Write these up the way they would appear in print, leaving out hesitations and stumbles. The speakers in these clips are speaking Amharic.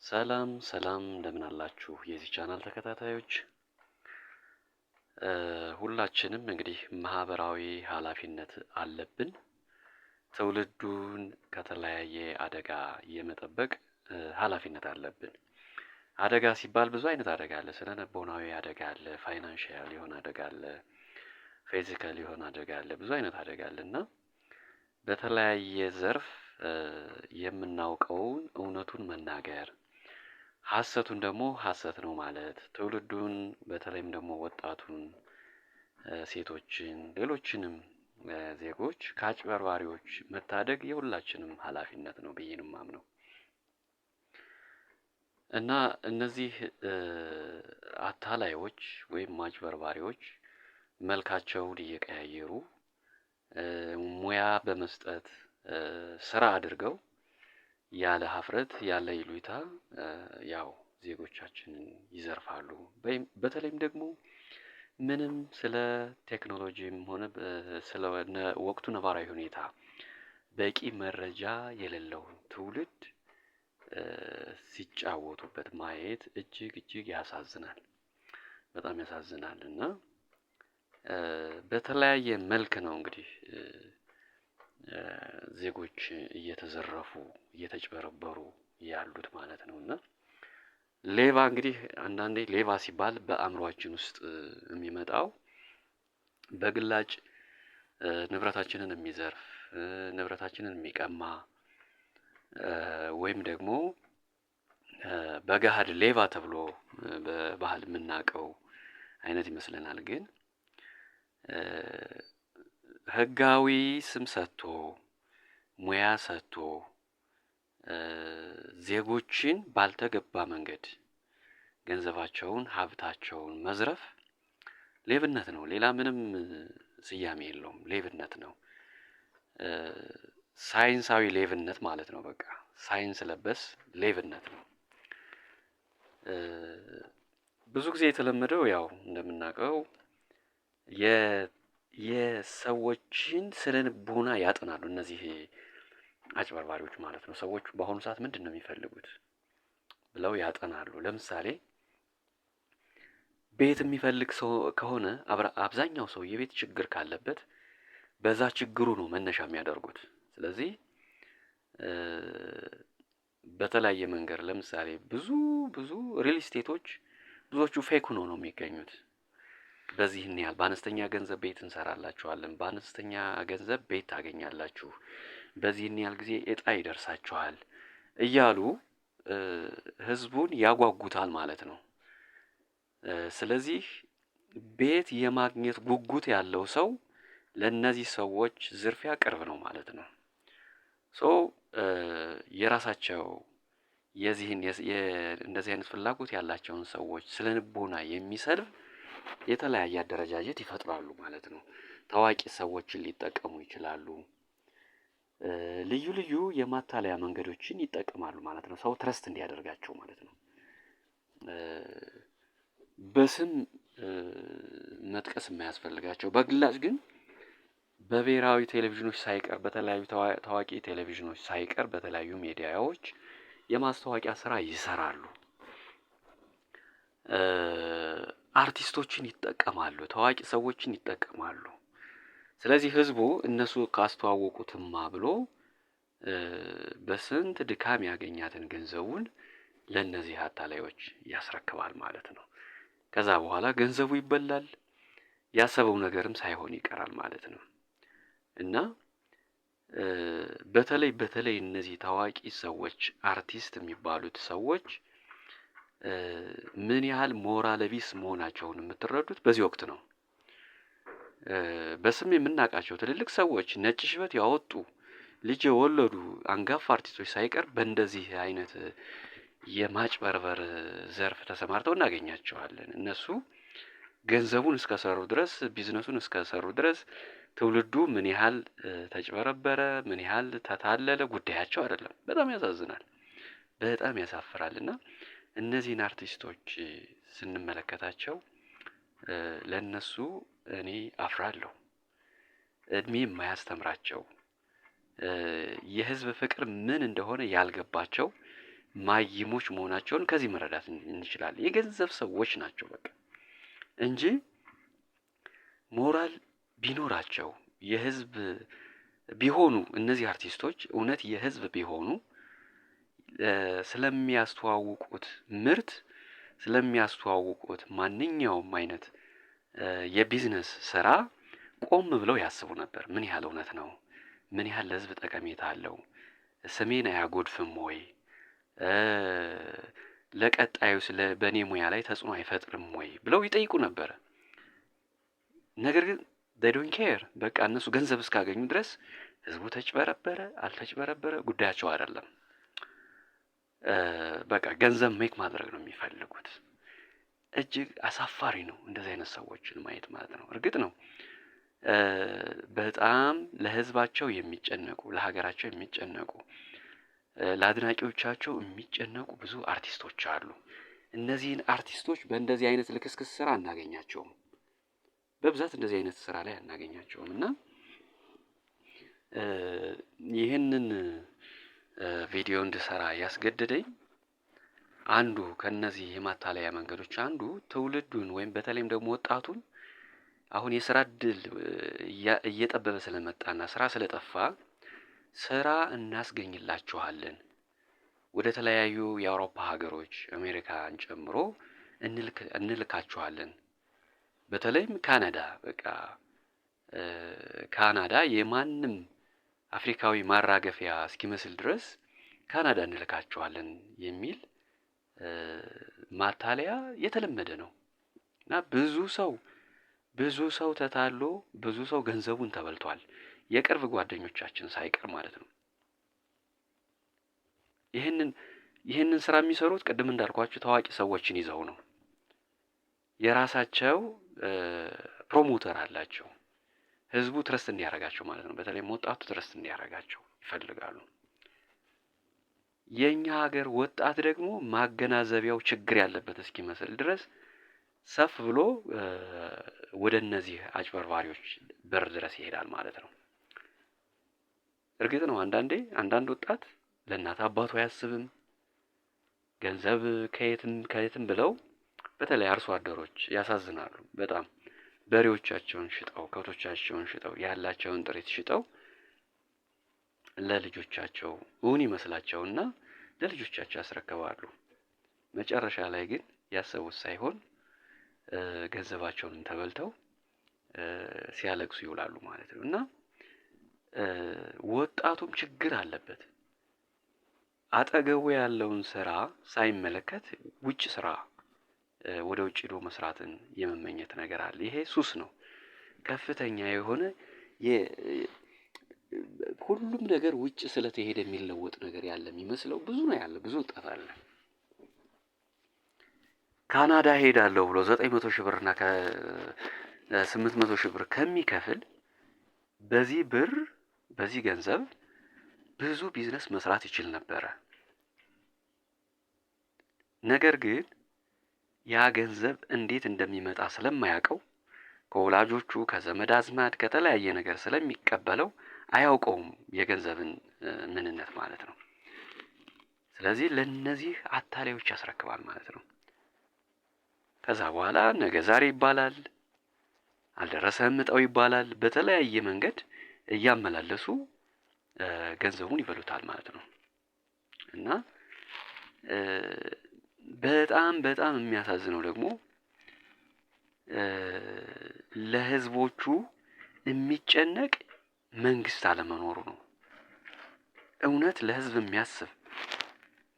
ሰላም ሰላም እንደምን አላችሁ የዚህ ቻናል ተከታታዮች። ሁላችንም እንግዲህ ማህበራዊ ኃላፊነት አለብን። ትውልዱን ከተለያየ አደጋ የመጠበቅ ኃላፊነት አለብን። አደጋ ሲባል ብዙ አይነት አደጋ አለ። ስነ ልቦናዊ አደጋ አለ፣ ፋይናንሻል የሆነ አደጋ አለ፣ ፊዚካል የሆነ አደጋ አለ፣ ብዙ አይነት አደጋ አለና በተለያየ ዘርፍ የምናውቀውን እውነቱን መናገር፣ ሐሰቱን ደግሞ ሐሰት ነው ማለት፣ ትውልዱን በተለይም ደግሞ ወጣቱን፣ ሴቶችን፣ ሌሎችንም ዜጎች ከአጭበርባሪዎች መታደግ የሁላችንም ኃላፊነት ነው ብዬ ነው የማምነው። እና እነዚህ አታላዮች ወይም አጭበርባሪዎች መልካቸውን እየቀያየሩ ሙያ በመስጠት ስራ አድርገው ያለ ሀፍረት ያለ ይሉኝታ ያው ዜጎቻችንን ይዘርፋሉ። በተለይም ደግሞ ምንም ስለ ቴክኖሎጂም ሆነ ስለ ወቅቱ ነባራዊ ሁኔታ በቂ መረጃ የሌለው ትውልድ ሲጫወቱበት ማየት እጅግ ያሳዝናል፣ በጣም ያሳዝናል። እና በተለያየ መልክ ነው እንግዲህ ዜጎች እየተዘረፉ እየተጭበረበሩ ያሉት ማለት ነው። እና ሌባ እንግዲህ አንዳንዴ ሌባ ሲባል በአእምሯችን ውስጥ የሚመጣው በግላጭ ንብረታችንን የሚዘርፍ ንብረታችንን የሚቀማ ወይም ደግሞ በገሃድ ሌባ ተብሎ በባህል የምናውቀው አይነት ይመስለናል። ግን ህጋዊ ስም ሰጥቶ ሙያ ሰጥቶ ዜጎችን ባልተገባ መንገድ ገንዘባቸውን ሀብታቸውን መዝረፍ ሌብነት ነው። ሌላ ምንም ስያሜ የለውም፣ ሌብነት ነው። ሳይንሳዊ ሌብነት ማለት ነው። በቃ ሳይንስ ለበስ ሌብነት ነው። ብዙ ጊዜ የተለመደው ያው እንደምናውቀው የሰዎችን ስነ ልቦና ያጠናሉ እነዚህ አጭበርባሪዎች ማለት ነው። ሰዎች በአሁኑ ሰዓት ምንድን ነው የሚፈልጉት ብለው ያጠናሉ። ለምሳሌ ቤት የሚፈልግ ሰው ከሆነ አብዛኛው ሰው የቤት ችግር ካለበት በዛ ችግሩ ነው መነሻ የሚያደርጉት። ስለዚህ በተለያየ መንገድ ለምሳሌ ብዙ ሪል ስቴቶች ብዙዎቹ ፌክ ሆነው ነው የሚገኙት። በዚህን ያህል በአነስተኛ ገንዘብ ቤት እንሰራላችኋለን፣ በአነስተኛ ገንዘብ ቤት ታገኛላችሁ፣ በዚህን ያህል ጊዜ እጣ ይደርሳችኋል እያሉ ህዝቡን ያጓጉታል ማለት ነው። ስለዚህ ቤት የማግኘት ጉጉት ያለው ሰው ለነዚህ ሰዎች ዝርፊያ ቅርብ ነው ማለት ነው። የራሳቸው የዚህን እንደዚህ አይነት ፍላጎት ያላቸውን ሰዎች ስለ ልቦና የሚሰልብ የተለያየ አደረጃጀት ይፈጥራሉ ማለት ነው። ታዋቂ ሰዎችን ሊጠቀሙ ይችላሉ። ልዩ ልዩ የማታለያ መንገዶችን ይጠቀማሉ ማለት ነው፣ ሰው ትረስት እንዲያደርጋቸው ማለት ነው። በስም መጥቀስ የማያስፈልጋቸው በግላጭ ግን በብሔራዊ ቴሌቪዥኖች ሳይቀር በተለያዩ ታዋቂ ቴሌቪዥኖች ሳይቀር በተለያዩ ሚዲያዎች የማስታወቂያ ስራ ይሰራሉ። አርቲስቶችን ይጠቀማሉ፣ ታዋቂ ሰዎችን ይጠቀማሉ። ስለዚህ ህዝቡ እነሱ ካስተዋወቁትማ ብሎ በስንት ድካም ያገኛትን ገንዘቡን ለነዚህ አታላዮች ያስረክባል ማለት ነው። ከዛ በኋላ ገንዘቡ ይበላል፣ ያሰበው ነገርም ሳይሆን ይቀራል ማለት ነው። እና በተለይ እነዚህ ታዋቂ ሰዎች አርቲስት የሚባሉት ሰዎች ምን ያህል ሞራል ቢስ መሆናቸውን የምትረዱት በዚህ ወቅት ነው። በስም የምናውቃቸው ትልልቅ ሰዎች ነጭ ሽበት ያወጡ ልጅ የወለዱ አንጋፋ አርቲስቶች ሳይቀር በእንደዚህ አይነት የማጭበርበር ዘርፍ ተሰማርተው እናገኛቸዋለን። እነሱ ገንዘቡን እስከሰሩ ድረስ ቢዝነሱን እስከሰሩ ድረስ ትውልዱ ምን ያህል ተጭበረበረ ምን ያህል ተታለለ ጉዳያቸው አይደለም። በጣም ያሳዝናል፣ በጣም ያሳፍራል። እና እነዚህን አርቲስቶች ስንመለከታቸው ለነሱ እኔ አፍራለሁ። እድሜ የማያስተምራቸው የህዝብ ፍቅር ምን እንደሆነ ያልገባቸው ማይሞች መሆናቸውን ከዚህ መረዳት እንችላለን። የገንዘብ ሰዎች ናቸው በቃ እንጂ ሞራል ቢኖራቸው የህዝብ ቢሆኑ እነዚህ አርቲስቶች እውነት የህዝብ ቢሆኑ ስለሚያስተዋውቁት ምርት ስለሚያስተዋውቁት ማንኛውም አይነት የቢዝነስ ስራ ቆም ብለው ያስቡ ነበር። ምን ያህል እውነት ነው? ምን ያህል ለህዝብ ጠቀሜታ አለው? ስሜን አያጎድፍም ወይ? ለቀጣዩ በእኔ ሙያ ላይ ተጽዕኖ አይፈጥርም ወይ ብለው ይጠይቁ ነበር። ነገር ግን they don't care በቃ እነሱ ገንዘብ እስካገኙ ድረስ ህዝቡ ተጭበረበረ አልተጭበረበረ ጉዳያቸው አይደለም። በቃ ገንዘብ ሜክ ማድረግ ነው የሚፈልጉት። እጅግ አሳፋሪ ነው እንደዚህ አይነት ሰዎችን ማየት ማለት ነው። እርግጥ ነው በጣም ለህዝባቸው የሚጨነቁ ለሀገራቸው የሚጨነቁ ለአድናቂዎቻቸው የሚጨነቁ ብዙ አርቲስቶች አሉ። እነዚህን አርቲስቶች በእንደዚህ አይነት ልክስክስ ስራ አናገኛቸውም። በብዛት እንደዚህ አይነት ስራ ላይ አናገኛቸውም እና ይህንን ቪዲዮ እንድሰራ ያስገደደኝ አንዱ ከነዚህ የማታለያ መንገዶች አንዱ ትውልዱን ወይም በተለይም ደግሞ ወጣቱን አሁን የስራ እድል እየጠበበ ስለመጣና ስራ ስለጠፋ ስራ እናስገኝላችኋለን ወደ ተለያዩ የአውሮፓ ሀገሮች አሜሪካን ጨምሮ እንልካችኋለን። በተለይም ካናዳ በቃ ካናዳ የማንም አፍሪካዊ ማራገፊያ እስኪመስል ድረስ ካናዳ እንልካችኋለን የሚል ማታለያ የተለመደ ነው እና ብዙ ሰው ተታሎ ብዙ ሰው ገንዘቡን ተበልቷል። የቅርብ ጓደኞቻችን ሳይቀር ማለት ነው። ይህንን ስራ የሚሰሩት ቅድም እንዳልኳችሁ ታዋቂ ሰዎችን ይዘው ነው። የራሳቸው ፕሮሞተር አላቸው። ህዝቡ ትረስት እንዲያረጋቸው ማለት ነው። በተለይ ወጣቱ ትረስት እንዲያረጋቸው ይፈልጋሉ። የኛ ሀገር ወጣት ደግሞ ማገናዘቢያው ችግር ያለበት እስኪመስል ድረስ ሰፍ ብሎ ወደ እነዚህ አጭበርባሪዎች በር ድረስ ይሄዳል ማለት ነው። እርግጥ ነው አንዳንድ ወጣት ለእናት አባቱ አያስብም። ገንዘብ ከየትም ብለው በተለይ አርሶ አደሮች ያሳዝናሉ በጣም። በሬዎቻቸውን ሽጠው ከብቶቻቸውን ሽጠው ያላቸውን ጥሪት ሽጠው ለልጆቻቸው እውን ይመስላቸውና ለልጆቻቸው ያስረክባሉ። መጨረሻ ላይ ግን ያሰቡት ሳይሆን ገንዘባቸውን ተበልተው ሲያለቅሱ ይውላሉ ማለት ነው። እና ወጣቱም ችግር አለበት። አጠገቡ ያለውን ስራ ሳይመለከት ውጭ ስራ ወደ ውጭ ሄዶ መስራትን የመመኘት ነገር አለ። ይሄ ሱስ ነው። ከፍተኛ የሆነ ሁሉም ነገር ውጭ ስለተሄደ የሚለወጥ ነገር ያለ የሚመስለው ብዙ ወጣት አለ። ካናዳ ሄዳለሁ ብሎ 900 ሺህ ብርና ከ800 ሺህ ብር ከሚከፍል በዚህ ገንዘብ ብዙ ቢዝነስ መስራት ይችል ነበረ። ነገር ግን ያ ገንዘብ እንዴት እንደሚመጣ ስለማያውቀው ከወላጆቹ ከዘመድ አዝማድ ከተለያየ ነገር ስለሚቀበለው አያውቀውም የገንዘብን ምንነት ማለት ነው። ስለዚህ ለነዚህ አታላዮች ያስረክባል ማለት ነው። ከዛ በኋላ ነገ ዛሬ ይባላል፣ አልደረሰም እጣው ይባላል። በተለያየ መንገድ እያመላለሱ ገንዘቡን ይበሉታል ማለት ነው። እና በጣም የሚያሳዝነው ደግሞ ለህዝቦቹ የሚጨነቅ መንግስት አለመኖሩ ነው። እውነት ለህዝብ የሚያስብ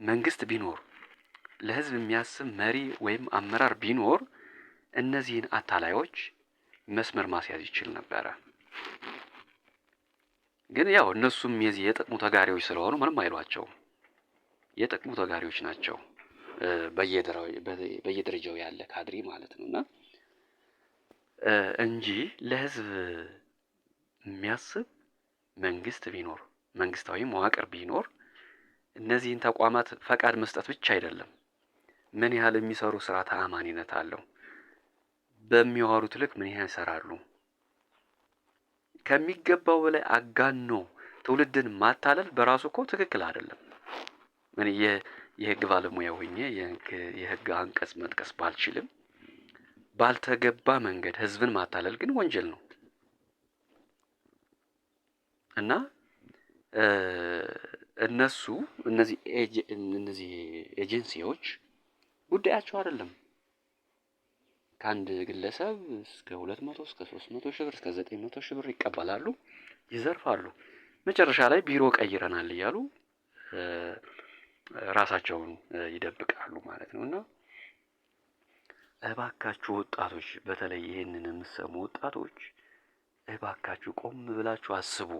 መንግስት ቢኖር ለህዝብ የሚያስብ መሪ ወይም አመራር ቢኖር እነዚህን አታላዮች መስመር ማስያዝ ይችል ነበረ። ግን ያው እነሱም የጥቅሙ ተጋሪዎች ስለሆኑ ምንም አይሏቸውም። የጥቅሙ ተጋሪዎች ናቸው በየደረጃው ያለ ካድሪ ማለት ነውና እንጂ ለህዝብ የሚያስብ መንግስት ቢኖር መንግስታዊ መዋቅር ቢኖር እነዚህን ተቋማት ፈቃድ መስጠት ብቻ አይደለም፣ ምን ያህል የሚሰሩ ስራ ተአማኒነት አለው፣ በሚያወሩት ልክ ምን ያህል ይሰራሉ፣ ከሚገባው በላይ አጋኖ ትውልድን ማታለል በራሱ እኮ ትክክል አይደለም። የህግ ባለሙያ ሆኜ የህግ አንቀጽ መጥቀስ ባልችልም ባልተገባ መንገድ ህዝብን ማታለል ግን ወንጀል ነው እና እነዚህ ኤጀንሲዎች ጉዳያቸው አይደለም ከአንድ ግለሰብ እስከ 200 እስከ 300 ሺህ ብር እስከ 900 ሺህ ብር ይቀበላሉ፣ ይዘርፋሉ። መጨረሻ ላይ ቢሮ ቀይረናል እያሉ ራሳቸውን ይደብቃሉ ማለት ነው። እና እባካችሁ ወጣቶች፣ በተለይ ይህንን የምትሰሙ ወጣቶች እባካችሁ ቆም ብላችሁ አስቡ፣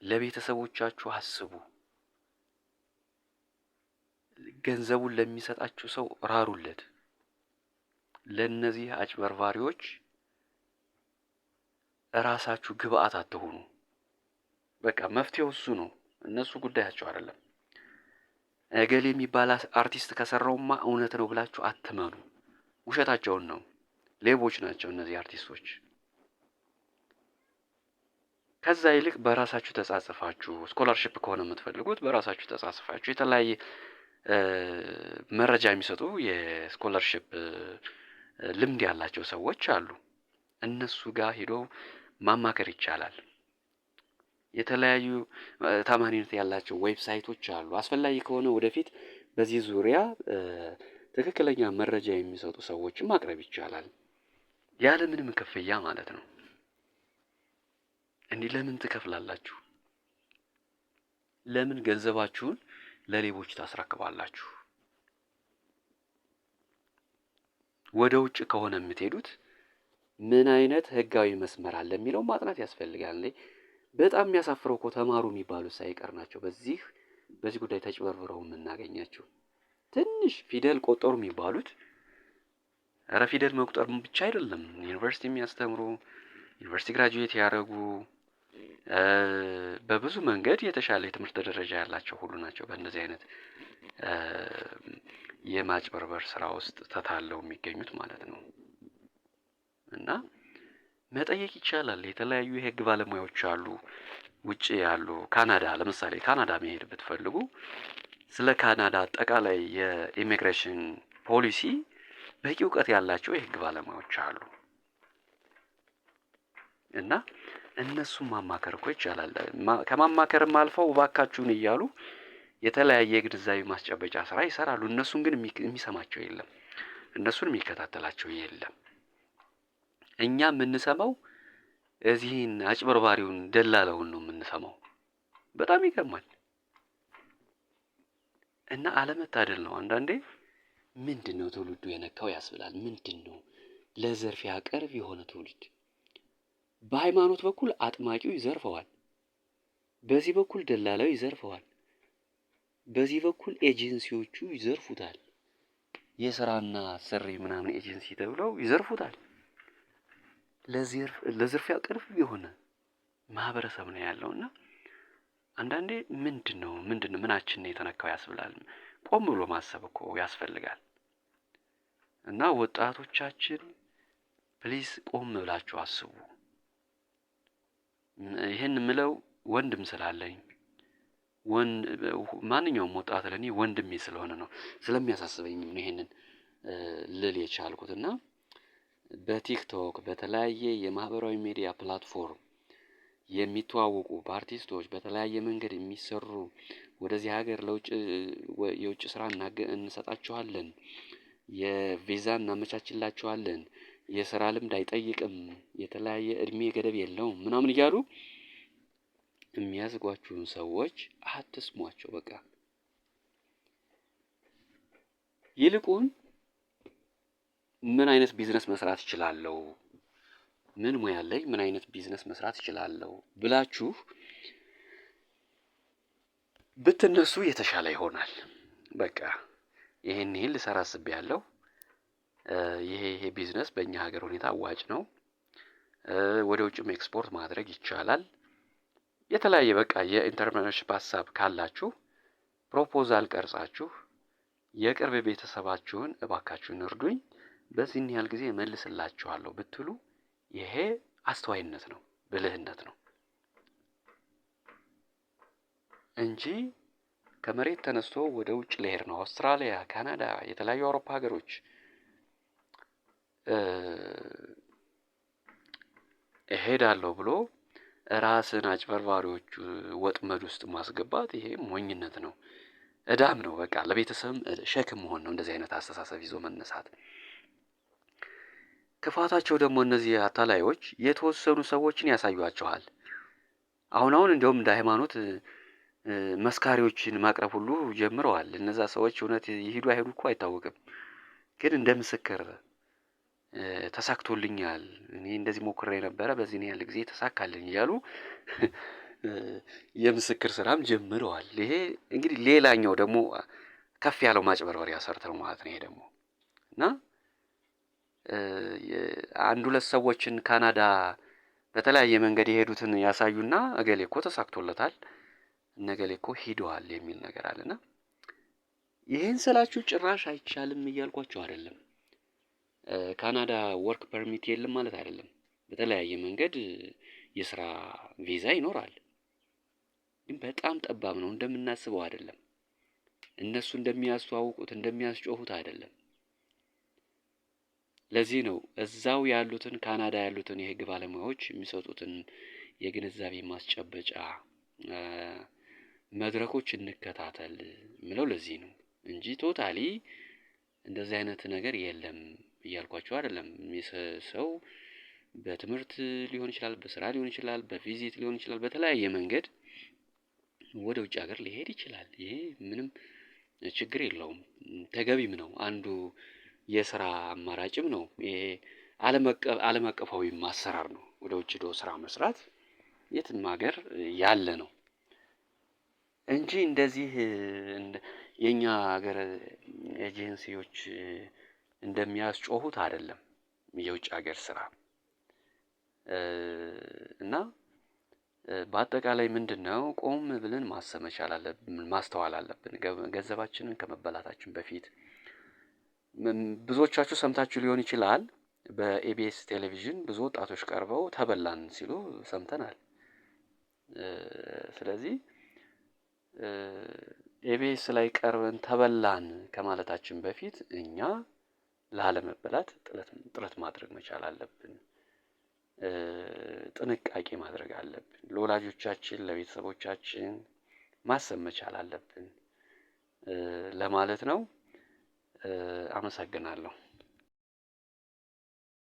ለቤተሰቦቻችሁ አስቡ፣ ገንዘቡን ለሚሰጣችሁ ሰው ራሩለት። ለነዚህ አጭበርባሪዎች እራሳችሁ ግብአት አትሆኑ። በቃ መፍትሄው እሱ ነው። እነሱ ጉዳያቸው አይደለም። እገሌ የሚባል አርቲስት ከሰራውማ እውነት ነው ብላችሁ አትመኑ። ውሸታቸውን ነው። ሌቦች ናቸው እነዚህ አርቲስቶች። ከዛ ይልቅ በራሳችሁ ተጻጽፋችሁ፣ ስኮላርሺፕ ከሆነ የምትፈልጉት በራሳችሁ ተጻጽፋችሁ የተለያየ መረጃ የሚሰጡ የስኮላርሺፕ ልምድ ያላቸው ሰዎች አሉ። እነሱ ጋር ሄዶ ማማከር ይቻላል። የተለያዩ ታማኒነት ያላቸው ዌብሳይቶች አሉ። አስፈላጊ ከሆነ ወደፊት በዚህ ዙሪያ ትክክለኛ መረጃ የሚሰጡ ሰዎችን ማቅረብ ይቻላል፣ ያለ ምንም ክፍያ ማለት ነው። እንዲህ ለምን ትከፍላላችሁ? ለምን ገንዘባችሁን ለሌቦች ታስረክባላችሁ? ወደ ውጭ ከሆነ የምትሄዱት ምን አይነት ህጋዊ መስመር አለ የሚለው ማጥናት ያስፈልጋል። በጣም የሚያሳፍረው እኮ ተማሩ የሚባሉት ሳይቀር ናቸው በዚህ ጉዳይ ተጭበርብረው የምናገኛቸው። ትንሽ ፊደል ቆጠሩ የሚባሉት ኧረ ፊደል መቁጠር ብቻ አይደለም፣ ዩኒቨርሲቲ የሚያስተምሩ ዩኒቨርሲቲ ግራጁዌት ያደረጉ በብዙ መንገድ የተሻለ የትምህርት ደረጃ ያላቸው ሁሉ ናቸው በእንደዚህ አይነት የማጭበርበር ስራ ውስጥ ተታለው የሚገኙት ማለት ነው። እና መጠየቅ ይቻላል። የተለያዩ የህግ ባለሙያዎች አሉ፣ ውጪ ያሉ። ካናዳ ለምሳሌ ካናዳ መሄድ ብትፈልጉ ስለ ካናዳ አጠቃላይ የኢሚግሬሽን ፖሊሲ በቂ እውቀት ያላቸው የህግ ባለሙያዎች አሉ እና እነሱን ማማከር እኮ ይቻላል። ከማማከርም አልፈው እባካችሁን እያሉ የተለያየ ግንዛቤ ማስጨበጫ ስራ ይሰራሉ። እነሱን ግን የሚሰማቸው የለም፣ እነሱን የሚከታተላቸው የለም። እኛ የምንሰማው እዚህን አጭበርባሪውን ደላለውን ነው የምንሰማው። በጣም ይገርማል። እና አለመታደል ነው። አንዳንዴ ምንድነው ትውልዱ የነካው ያስብላል። ምንድነው ለዘርፊያ ቅርብ የሆነ ትውልድ። በሃይማኖት በኩል አጥማቂው ይዘርፈዋል፣ በዚህ በኩል ደላላው ይዘርፈዋል፣ በዚህ በኩል ኤጀንሲዎቹ ይዘርፉታል። የስራና ሰሪ ምናምን ኤጀንሲ ተብለው ይዘርፉታል። ለዝርፊያ ቅርብ የሆነ ማህበረሰብ ነው ያለውና አንዳንዴ ምንድነው ምናችን ነው የተነካው ያስብላል። ቆም ብሎ ማሰብ እኮ ያስፈልጋል። እና ወጣቶቻችን ፕሊስ ቆም ብላችሁ አስቡ። ይሄን ምለው ወንድም ስላለኝ ማንኛውም ወጣት ለኔ ወንድሜ ስለሆነ ነው፣ ስለሚያሳስበኝ ነው ይሄንን ልል የቻልኩትና በቲክቶክ በተለያየ የማህበራዊ ሚዲያ ፕላትፎርም የሚተዋወቁ በአርቲስቶች በተለያየ መንገድ የሚሰሩ ወደዚህ ሀገር የውጭ ስራ እንሰጣቸዋለን፣ የቪዛ እናመቻችላቸዋለን፣ የስራ ልምድ አይጠይቅም፣ የተለያየ እድሜ ገደብ የለውም ምናምን እያሉ የሚያዝጓችሁን ሰዎች አትስሟቸው። በቃ ይልቁን ምን አይነት ቢዝነስ መስራት እችላለሁ፣ ምን ሙያ ላይ ምን አይነት ቢዝነስ መስራት እችላለሁ ብላችሁ ብትነሱ የተሻለ ይሆናል። በቃ ይሄን ልሰራ አስቤያለሁ፣ ይሄ ቢዝነስ በእኛ ሀገር ሁኔታ አዋጭ ነው፣ ወደ ውጭም ኤክስፖርት ማድረግ ይቻላል። የተለያየ በቃ የኢንተርፕረነርሺፕ ሀሳብ ካላችሁ ፕሮፖዛል ቀርጻችሁ የቅርብ ቤተሰባችሁን እባካችሁን እርዱኝ፣ በዚህን ያህል ጊዜ እመልስላችኋለሁ ብትሉ ይሄ አስተዋይነት ነው፣ ብልህነት ነው እንጂ ከመሬት ተነስቶ ወደ ውጭ ሊሄድ ነው፣ አውስትራሊያ፣ ካናዳ፣ የተለያዩ አውሮፓ ሀገሮች እሄዳለሁ ብሎ ራስን አጭበርባሪዎቹ ወጥመድ ውስጥ ማስገባት ይሄ ሞኝነት ነው፣ እዳም ነው። በቃ ለቤተሰብም ሸክም መሆን ነው እንደዚህ አይነት አስተሳሰብ ይዞ መነሳት። ክፋታቸው ደግሞ እነዚህ አታላዮች የተወሰኑ ሰዎችን ያሳዩአቸዋል። አሁን እንደውም እንደ ሃይማኖት መስካሪዎችን ማቅረብ ሁሉ ጀምረዋል። እነዛ ሰዎች እውነት ይሄዱ አይሄዱ እኮ አይታወቅም፣ ግን እንደ ምስክር ተሳክቶልኛል፣ እኔ እንደዚህ ሞክሬ ነበረ፣ በዚህ ነው ያለ ጊዜ ተሳካልኝ እያሉ የምስክር ስራም ጀምረዋል። ይሄ እንግዲህ ሌላኛው ደግሞ ከፍ ያለው ማጭበርበሪያ ሰርተው ማለት ነው። ይሄ ደግሞ እና አንድ ሁለት ሰዎችን ካናዳ በተለያየ መንገድ የሄዱትን ያሳዩና እገሌ እኮ ተሳክቶለታል፣ እነገሌ እኮ ሂደዋል የሚል ነገር አለና ይሄን ስላችሁ ጭራሽ አይቻልም እያልኳቸው አይደለም። ካናዳ ወርክ ፐርሚት የለም ማለት አይደለም። በተለያየ መንገድ የስራ ቪዛ ይኖራል፣ ግን በጣም ጠባብ ነው፣ እንደምናስበው አይደለም። እነሱ እንደሚያስተዋውቁት እንደሚያስጮሁት አይደለም። ለዚህ ነው እዛው ያሉትን ካናዳ ያሉትን የህግ ባለሙያዎች የሚሰጡትን የግንዛቤ ማስጨበጫ መድረኮች እንከታተል ምለው ለዚህ ነው እንጂ ቶታሊ እንደዚህ አይነት ነገር የለም እያልኳቸው አይደለም። ሰው በትምህርት ሊሆን ይችላል፣ በስራ ሊሆን ይችላል፣ በቪዚት ሊሆን ይችላል፣ በተለያየ መንገድ ወደ ውጭ ሀገር ሊሄድ ይችላል። ይሄ ምንም ችግር የለውም፣ ተገቢም ነው። አንዱ የስራ አማራጭም ነው። ይሄ ዓለም አቀፋዊ ማሰራር ነው። ወደ ውጭ ሄዶ ስራ መስራት የትም ሀገር ያለ ነው እንጂ እንደዚህ የኛ ሀገር ኤጀንሲዎች እንደሚያስጮሁት አይደለም የውጭ ሀገር ስራ። እና በአጠቃላይ ምንድነው ቆም ብለን ማሰብ መቻል አለብን፣ ማስተዋል አለብን። ገንዘባችንን ከመበላታችን በፊት ብዙዎቻችሁ ሰምታችሁ ሊሆን ይችላል። በኢቢኤስ ቴሌቪዥን ብዙ ወጣቶች ቀርበው ተበላን ሲሉ ሰምተናል። ስለዚህ ኢቢኤስ ላይ ቀርበን ተበላን ከማለታችን በፊት እኛ ላለመበላት ጥረት ማድረግ መቻል አለብን። ጥንቃቄ ማድረግ አለብን። ለወላጆቻችን ለቤተሰቦቻችን ማሰብ መቻል አለብን ለማለት ነው። አመሰግናለሁ።